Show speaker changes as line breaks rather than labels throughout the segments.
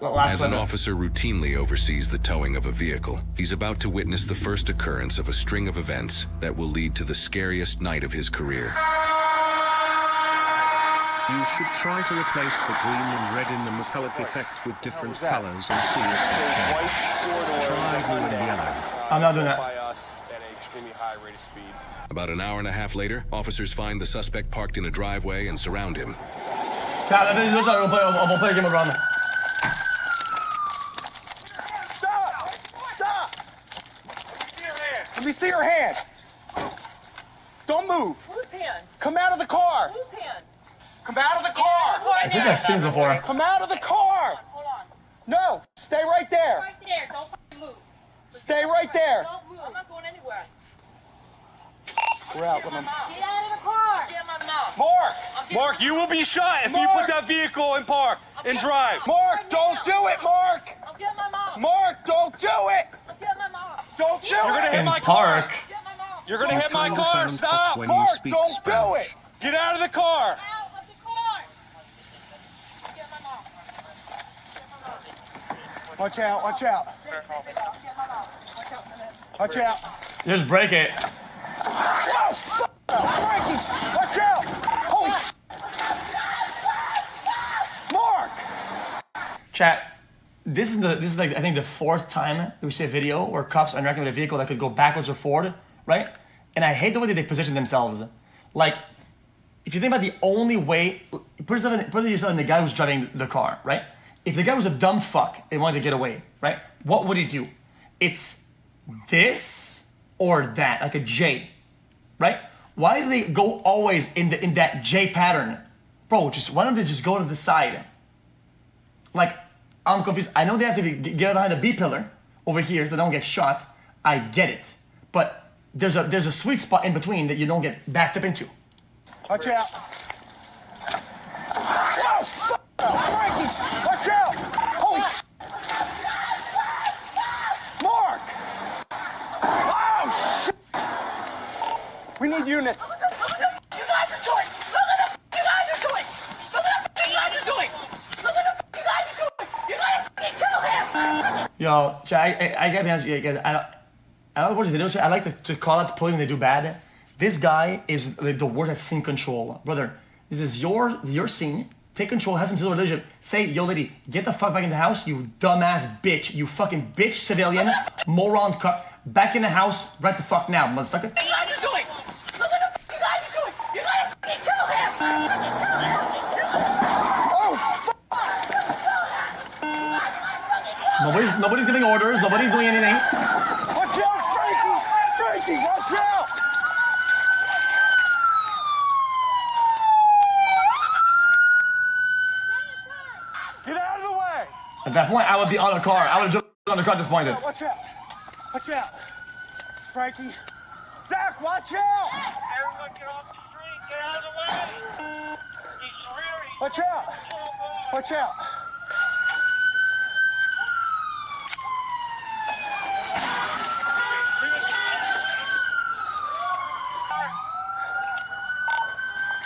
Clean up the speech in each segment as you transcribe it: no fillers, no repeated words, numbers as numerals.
As an officer routinely oversees the towing of a vehicle, he's about to witness the first occurrence of a string of events that will lead to the scariest night of his career.
You should try to replace the green and red in the McCulloch effect with different colors and see if they change. Try blue and yellow.
I'm not doing that.
About an hour and a half later, officers find the suspect parked in a driveway and surround him.
Stop!
Stop! Let me see your hand. Don't move.
Whose hand?
Come out of the car.
Whose hand?
Come out of the car.
I think I've seen this before.
Come out of the car.
Hold on.
No, stay right there.
Right there. Don't fucking move.
Stay right there.
Don't move. I'm not going anywhere.
We're out with him.
Get out of the car. Get my mouth.
Mark, you will be shot if you put that vehicle in park and drive. Mark, don't do it, Mark.
I'll get my mom.
Mark, don't do it.
I'll get my mom.
Don't do it. You're gonna hit
In
my
park.
car.
Get my mom.
You're gonna hit my
Calm
car.
down,
Stop,
when you
Mark.
speak
Don't do
Spanish.
it. Get out of the car.
Out of the car. I'll get my mom.
Watch out. Watch out.
I'll get my mom. Watch out for this.
Watch out.
Just break it.
Whoa, Frankie, watch out. Holy Mark.
Chat. This is like I think the fourth time that we see a video where cops are interacting with a vehicle that could go backwards or forward, right? And I hate the way that they position themselves. Like, if you think about the only way, put yourself in the guy who's driving the car, right? If the guy was a dumb fuck and wanted to get away, right? What would he do? It's this or that, like a J, right? Why do they go always in that J pattern? Bro, why don't they just go to the side? Like, I'm confused. I know they have to get behind the B pillar over here so they don't get shot. I get it. But there's a sweet spot in between that you don't get backed up into.
Watch out. Whoa, Frankie, watch out. Holy Mark. Oh, shit. We need units.
Look at you guys are doing. Look at you guys are doing. Look at you guys are doing. Look at you guys are doing. You gotta fucking kill him.
Yo, chat, I gotta be honest with you guys. I don't watch the video chat. I like to call out the police when they do bad. This guy is like the worst at scene control. Brother, this is your scene. Take control, have some civil relationship. Say, yo lady, get the fuck back in the house, you dumbass bitch. You fucking bitch civilian, moron cuck. Back in the house right the fuck now, motherfucker.
What you guys are doing? Look at you guys are doing. You gotta fucking kill him.
Nobody's giving orders, nobody's doing anything.
Watch out, Frankie. Frankie, watch out. Get out of the way.
At that point, I would be on a car. I would have jumped on the car at this point.
Watch out. Watch out. Frankie. Zach, watch out.
Everyone get off the street. Get out of the way. He's rearing.
Watch out. Watch out.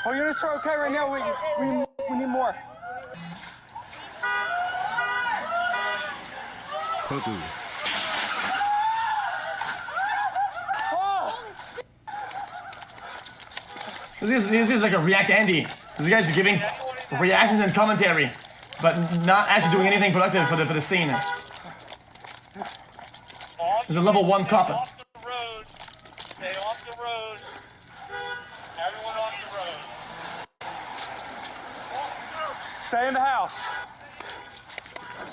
Our units are okay right now. We need more.
Pogu.
Oh!
This is like a React Andy. This guy's giving reactions and commentary, but not actually doing anything productive for the scene. There's a level 1 cop.
Off the road. Stay off the road. Everyone off the road.
Stay in the house.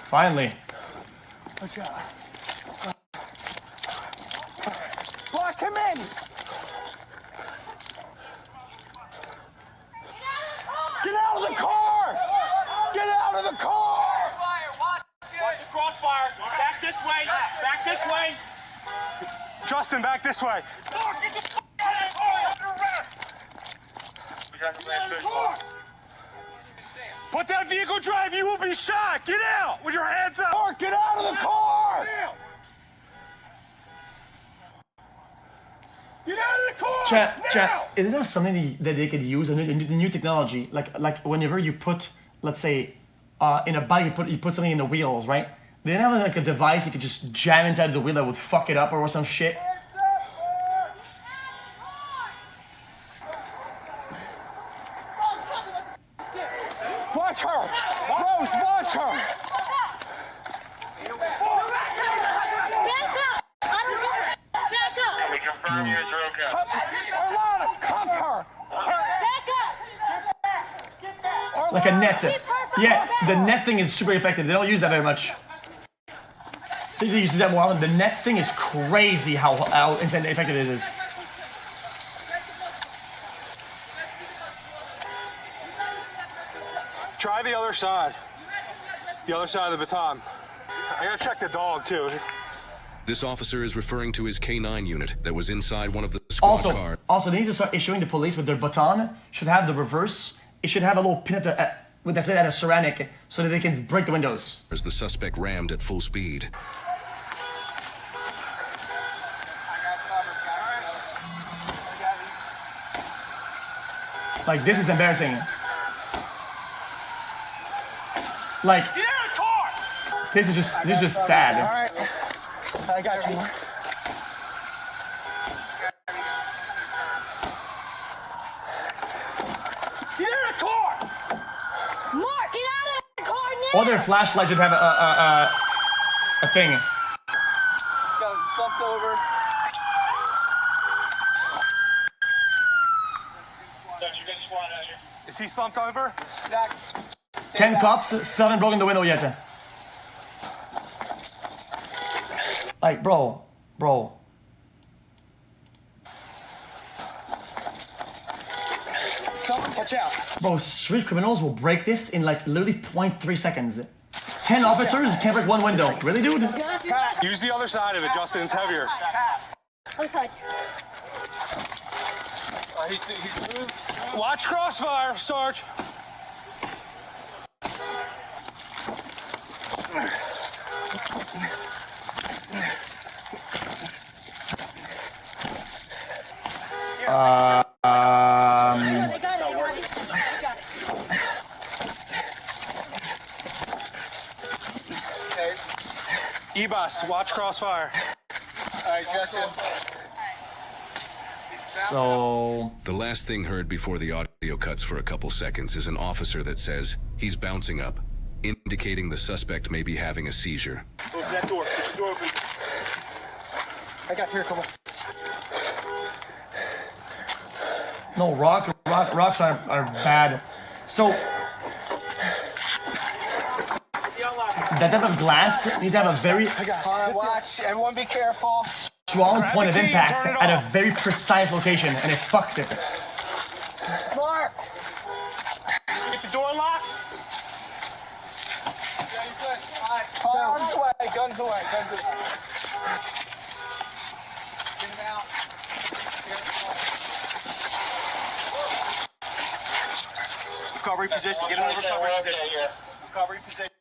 Finally.
Watch out. Block him in. Get out of the car. Get out of the car.
Watch the crossfire. Back this way. Back this way.
Justin, back this way.
Get the f*** out of the car. Under arrest. We got the man fish.
Put that vehicle drive. You will be shot. Get out with your hands up. Mark, get out of the car. Get out of the car.
Chat, is it not something that they could use, a new technology? Like whenever you put, let's say, in a bike, you put something in the wheels, right? They didn't have like a device you could just jam inside the wheel that would fuck it up or some shit.
Watch her! Rose, watch her!
Back up! I don't care. Back up!
We confirm you as road cap.
Orlana, cuff her!
Back up!
Like a net. Yeah, the net thing is super effective. They don't use that very much. They use that more often. The net thing is crazy how insane effective it is.
Try the other side. The other side of the baton. I gotta check the dog too.
This officer is referring to his K9 unit that was inside one of the squad cars.
Also, they need to start issuing the police with their baton. Should have the reverse. It should have a little pin with that's it at a ceramic so that they can break the windows.
As the suspect rammed at full speed.
Like, this is embarrassing. Like, this is just sad.
Alright. I got you. Get in the car!
Mark, get out of the car now!
All their flashlights should have a thing.
Got slumped over. Is he slumped over?
10 cops still haven't broken the window yet. Like, bro.
Watch out.
Bro, street criminals will break this in like literally 0.3 seconds. 10 officers can't break one window. Really, dude?
Use the other side of it, Justin. It's heavier.
Other side.
Watch crossfire, Sarge.
I got it.
E-bus, watch crossfire. Alright, Justin.
So,
The last thing heard before the audio cuts for a couple seconds is an officer that says he's bouncing up, indicating the suspect may be having a seizure.
Close that door. Keep the door open.
I got here, come on.
no, rocks are bad. So, that type of glass need to have a very
Watch, everyone be careful.
strong
Grab
point
the
of
key,
impact
turn it
at a
off.
very precise location, and it fucks it.
Mark!
Get the door locked.
Guns away, guns away, guns away. Get him out. Recovery position, get him in the recovery position. Recovery position.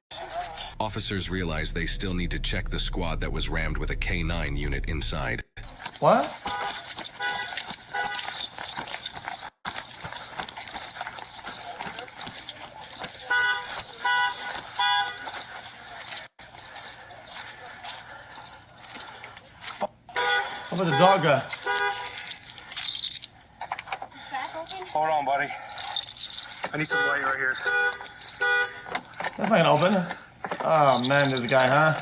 Officers realize they still need to check the squad that was rammed with a K9 unit inside.
What? What about the dog?
Hold on, buddy. I need some light right here.
That's not gonna open. Oh man, this guy, huh?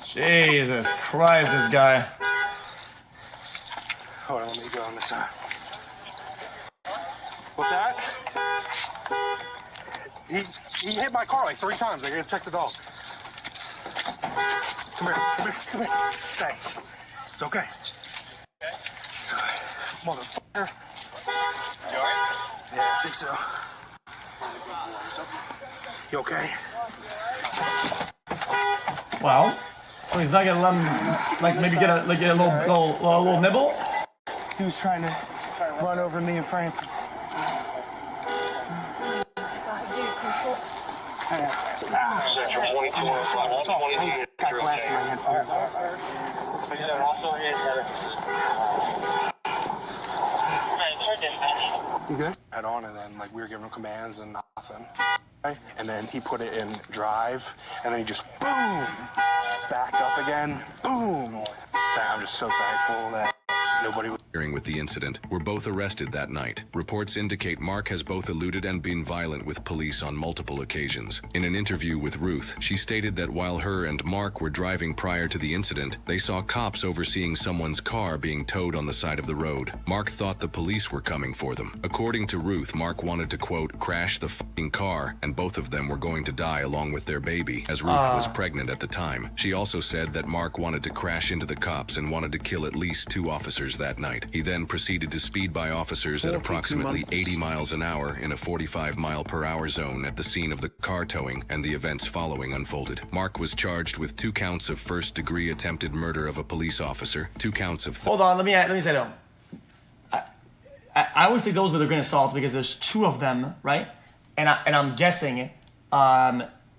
Jesus Christ, this guy.
Hold on, let me go on this side. What's that? He hit my car like 3 times. I gotta check the dog. Come here. Stay. It's okay. Motherfucker.
You alright?
Yeah, I think so. You okay?
Well, so he's not gonna let him, like, maybe get a little nibble.
He was trying to run over me and Francis. Got glass in my hand for you good? Head on, and then like we were giving him commands and nothing.
and then he put it in drive, and then he just boom, backed up again, boom. I'm just so thankful that nobody was
with the incident were both arrested that night. Reports indicate Mark has both eluded and been violent with police on multiple occasions. In an interview with Ruth, she stated that while her and Mark were driving prior to the incident, they saw cops overseeing someone's car being towed on the side of the road. Mark thought the police were coming for them. According to Ruth, Mark wanted to, quote, crash the f***ing car, and both of them were going to die along with their baby, as Ruth was pregnant at the time. She also said that Mark wanted to crash into the cops and wanted to kill at least 2 officers that night. He then proceeded to speed by officers at approximately 80 miles an hour in a 45-mile-per-hour zone at the scene of the car towing, and the events following unfolded. Mark was charged with 2 counts of first-degree attempted murder of a police officer, 2 counts of...
Hold on, let me say though. I always think those with a grain of salt because there's 2 of them, right? And I'm guessing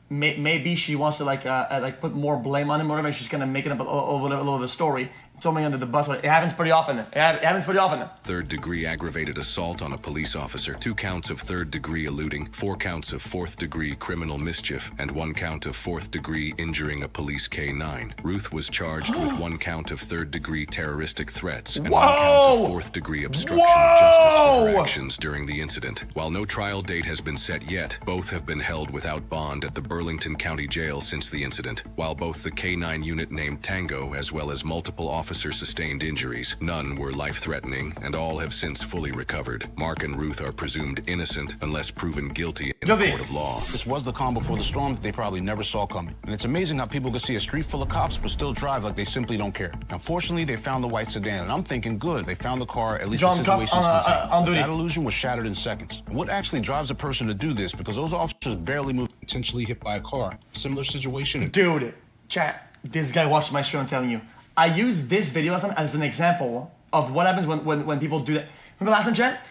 maybe she wants to like put more blame on him or whatever. She's gonna make it up a little of a story. Throw me under the bus. It happens pretty often. It happens pretty often.
3rd-degree aggravated assault on a police officer, 2 counts of 3rd-degree eluding, 4 counts of 4th-degree criminal mischief, and 1 count of 4th-degree injuring a police K-9. Ruth was charged with 1 count of 3rd-degree terroristic threats and 1 count of 4th-degree obstruction of justice for her actions during the incident. While no trial date has been set yet, both have been held without bond at the Burlington County Jail since the incident. While both the K-9 unit named Tango as well as multiple officers sustained injuries, none were life-threatening, and all have since fully recovered. Mark and Ruth are presumed innocent unless proven guilty in the court of law.
This was the calm before the storm that they probably never saw coming. And it's amazing how people can see a street full of cops but still drive like they simply don't care. Unfortunately, they found the white sedan, and I'm thinking, good, they found the car, at least the situation's contained. That illusion was shattered in seconds. And what actually drives a person to do this? Because those officers barely moved. Intentionally hit by a car. Similar situation.
Dude, chat, this guy watched my show, I'm telling you. I use this video as an example of what happens when people do that. Remember last time, chat?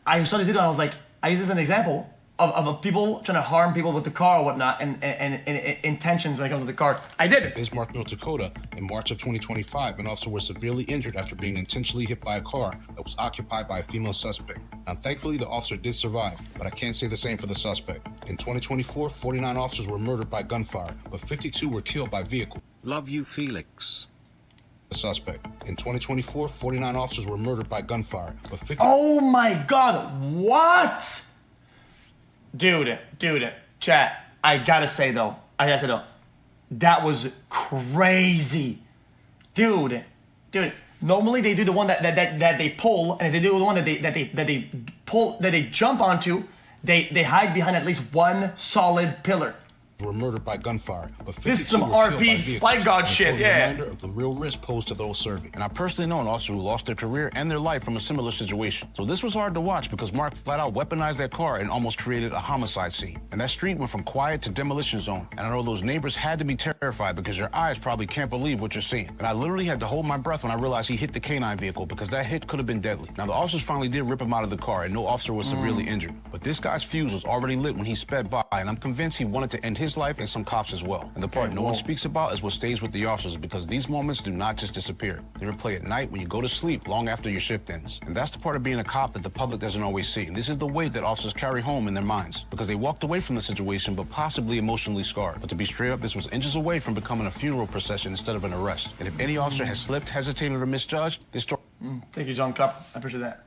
I saw this video and I was like, I use this as an example of people trying to harm people with the car or whatnot and intentions when it comes to the car. I did it.
Bismarck, North Dakota, in March of 2025, an officer was severely injured after being intentionally hit by a car that was occupied by a female suspect. Now, thankfully, the officer did survive, but I can't say the same for the suspect. In 2024, 49 officers were murdered by gunfire, but 52 were killed by vehicle.
Love you, Felix.
The suspect. In 2024, 49 officers were murdered by gunfire, but 50...
Oh my God, what? Dude, chat, I gotta say though, that was crazy. Dude, normally they do the one that they pull, and if they do the one that they pull, that they jump onto, they hide behind at least 1 solid pillar.
Were murdered by gunfire, but 52
this is some
were killed by
RP Spy God shit, yeah.
Reminder of the real risk posed to those serving. And I personally know an officer who lost their career and their life from a similar situation. So this was hard to watch because Mark flat out weaponized that car and almost created a homicide scene. And that street went from quiet to demolition zone. And I know those neighbors had to be terrified because your eyes probably can't believe what you're seeing. And I literally had to hold my breath when I realized he hit the K-9 vehicle because that hit could have been deadly. Now the officers finally did rip him out of the car and no officer was severely injured. But this guy's fuse was already lit when he sped by, and I'm convinced he wanted to end his life and some cops as well. And the part no one speaks about is what stays with the officers, because these moments do not just disappear. They replay at night when you go to sleep long after your shift ends. And that's the part of being a cop that the public doesn't always see. And this is the weight that officers carry home in their minds, because they walked away from the situation but possibly emotionally scarred. But to be straight up, this was inches away from becoming a funeral procession instead of an arrest. And if any officer has slipped, hesitated, or misjudged, this story...
Thank you, John Cup. I appreciate that.